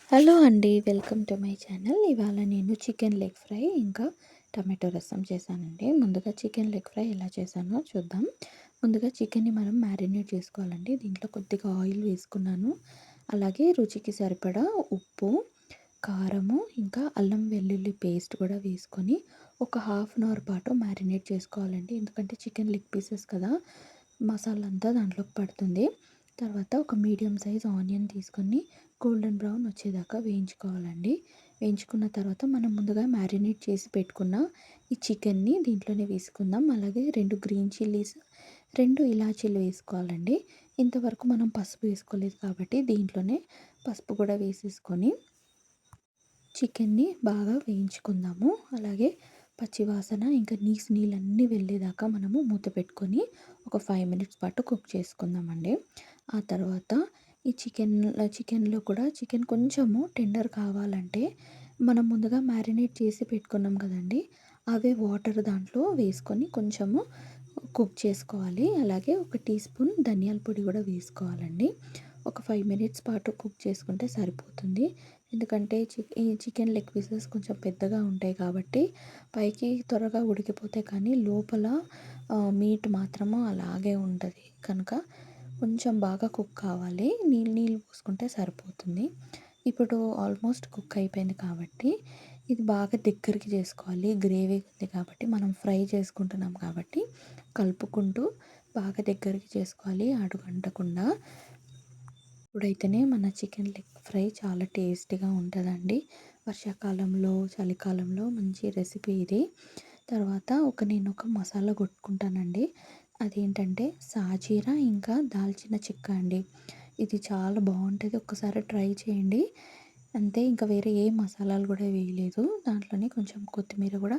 Hello అండి. Welcome to my channel. ఇవాళ నేను చికెన్ లెగ్ ఫ్రై ఇంకా టమాటో రసం చేశానండి. ముందుగా చికెన్ లెగ్ ఫ్రై ఎలా చేశానో చూద్దాం. ముందుగా చికెన్‌ని మనం మ్యారినేట్ చేసుకోవాలండి. దీంట్లో కొద్దిగా ఆయిల్ వేసుకున్నాను. అలాగే రుచికి సరిపడా ఉప్పు, కారము, ఇంకా అల్లం వెల్లుల్లి పేస్ట్ కూడా వేసుకొని ఒక హాఫ్ అన్ అవర్ పాటు మ్యారినేట్ చేసుకోవాలండి. ఎందుకంటే చికెన్ లెగ్ పీసెస్ కదా! మసాలా అంతా దాంట్లోకి పడుతుంది. తర్వాత ఒక మీడియం సైజ్ ఆనియన్ తీసుకొని గోల్డెన్ బ్రౌన్ వచ్చేదాకా వేయించుకోవాలండి. వేయించుకున్న తర్వాత మనం ముందుగా మ్యారినేట్ చేసి పెట్టుకున్న ఈ చికెన్‌ని దీంట్లోనే వేసుకుందాం. అలాగే 2 గ్రీన్ చిల్లీస్, 2 ఇలాచీలు వేసుకోవాలండి. ఇంతవరకు మనం పసుపు వేసుకోలేదు కాబట్టి దీంట్లోనే పసుపు కూడా వేసేసుకొని చికెన్‌ని బాగా వేయించుకుందాము. అలాగే పచ్చివాసన ఇంకా నీళ్ళన్నీ వెళ్ళేదాకా మనము మూత పెట్టుకొని ఒక 5 మినిట్స్ పాటు కుక్ చేసుకుందామండి. ఆ తర్వాత ఈ చికెన్‌లో కూడా చికెన్ కొంచెము టెండర్ కావాలంటే మనం ముందుగా మ్యారినేట్ చేసి పెట్టుకున్నాం కదండీ! అవే వాటర్ దాంట్లో వేసుకొని కొంచెము కుక్ చేసుకోవాలి. అలాగే ఒక టీ స్పూన్ ధనియాల పొడి కూడా వేసుకోవాలండి. ఒక 5 మినిట్స్ పాటు కుక్ చేసుకుంటే సరిపోతుంది. ఎందుకంటే ఈ చికెన్ లెగ్ పీసెస్ కొంచెం పెద్దగా ఉంటాయి కాబట్టి పైకి త్వరగా ఉడికిపోతాయి కానీ లోపల మీట్ మాత్రము అలాగే ఉంటది. కనుక కొంచెం బాగా కుక్ కావాలి. నీళ్ళు పోసుకుంటే సరిపోతుంది. ఇప్పుడు ఆల్మోస్ట్ కుక్ అయిపోయింది కాబట్టి ఇది బాగా దగ్గరికి చేసుకోవాలి. గ్రేవీ ఉంది కాబట్టి మనం ఫ్రై చేసుకుంటున్నాం కాబట్టి కలుపుకుంటూ బాగా దగ్గరికి చేసుకోవాలి అడుగంటకుండా. ఇప్పుడైతేనే మన చికెన్ లెగ్ ఫ్రై చాలా టేస్టీగా ఉంటుందండి. వర్షాకాలంలో, చలికాలంలో మంచి రెసిపీ ఇది. తర్వాత నేను ఒక మసాలా కొట్టుకుంటానండి. అదేంటంటే సాజీరా ఇంకా దాల్చిన చెక్క అండి. ఇది చాలా బాగుంటుంది. ఒక్కసారి ట్రై చేయండి. అంతే, ఇంకా వేరే ఏ మసాలాలు కూడా వేయలేదు. దాంట్లోనే కొంచెం కొత్తిమీర కూడా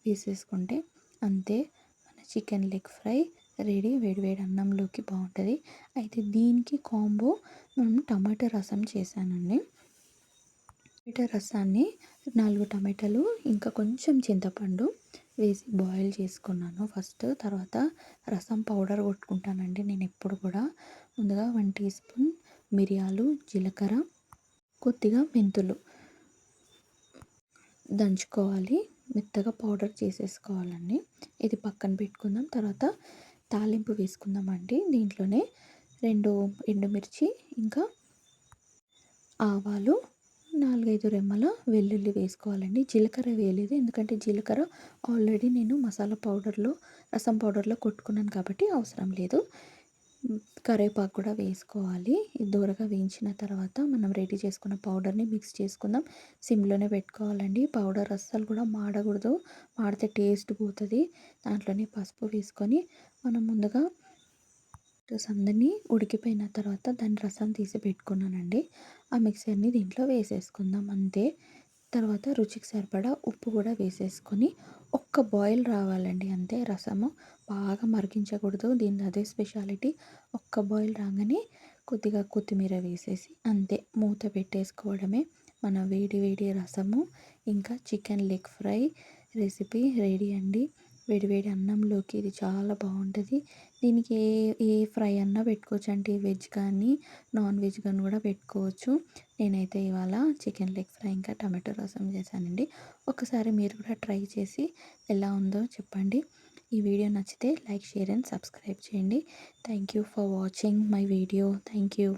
వేసేసుకుంటే అంతే, మన చికెన్ లెగ్ ఫ్రై రెడీ. వేడి వేడి అన్నంలోకి బాగుంటుంది. అయితే దీనికి కాంబో టమాటా రసం చేశానండి. టమాటా రసాన్ని 4 టమాటాలు ఇంకా కొంచెం చింతపండు వేసి బాయిల్ చేసుకున్నాను ఫస్ట్. తర్వాత రసం పౌడర్ కొట్టుకుంటానండి నేను ఎప్పుడు కూడా. ముందుగా 1 టీ స్పూన్ మిరియాలు, జీలకర్ర, కొద్దిగా మెంతులు దంచుకోవాలి. మెత్తగా పౌడర్ చేసేసుకోవాలండి. ఇది పక్కన పెట్టుకుందాం. తర్వాత తాలింపు వేసుకుందామండి. దీంట్లోనే 2 ఎండుమిర్చి, ఇంకా ఆవాలు, 4, 5 రెమ్మల వెల్లుల్లి వేసుకోవాలండి. జీలకర్ర వేయలేదు ఎందుకంటే జీలకర్ర ఆల్రెడీ నేను మసాలా పౌడర్లో, రసం పౌడర్లో కొట్టుకున్నాను కాబట్టి అవసరం లేదు. కరివేపాకు కూడా వేసుకోవాలి. ఇది దూరగా వేయించిన తర్వాత మనం రెడీ చేసుకున్న పౌడర్ని మిక్స్ చేసుకుందాం. సిమ్లోనే పెట్టుకోవాలండి. పౌడర్ అస్సలు కూడా మాడకూడదు. మాడితే టేస్ట్ పోతుంది. దాంట్లోనే పసుపు వేసుకొని మనం ముందుగా అందరినీ ఉడికిపోయిన తర్వాత దాని రసం తీసి పెట్టుకున్నానండి. ఆ మిక్సర్ని దీంట్లో వేసేసుకుందాం అంతే. తర్వాత రుచికి సరిపడా ఉప్పు కూడా వేసేసుకొని ఒక్క బాయిల్ రావాలండి అంతే. రసము బాగా మరిగించకూడదు. దీని అదే స్పెషాలిటీ. ఒక్క బాయిల్ రాగానే కొద్దిగా కొత్తిమీర వేసేసి అంతే మూత పెట్టేసుకోవడమే. మన వేడి వేడి రసము ఇంకా chicken leg fry recipe ready అండి. వేడి వేడి అన్నంలోకి ఇది చాలా బాగుంటుంది. దీనికి ఏ ఏ ఫ్రై అన్నా పెట్టుకోవచ్చు అంటే వెజ్ కానీ నాన్ వెజ్ కానీ కూడా పెట్టుకోవచ్చు. నేనైతే ఇవాళ చికెన్ లెగ్ ఫ్రై ఇంకా టమాటో రసం చేశానండి. ఒకసారి మీరు కూడా ట్రై చేసి ఎలా ఉందో చెప్పండి. ఈ వీడియో నచ్చితే లైక్, షేర్ అండ్ సబ్స్క్రైబ్ చేయండి. Thank you for watching my video. Thank you.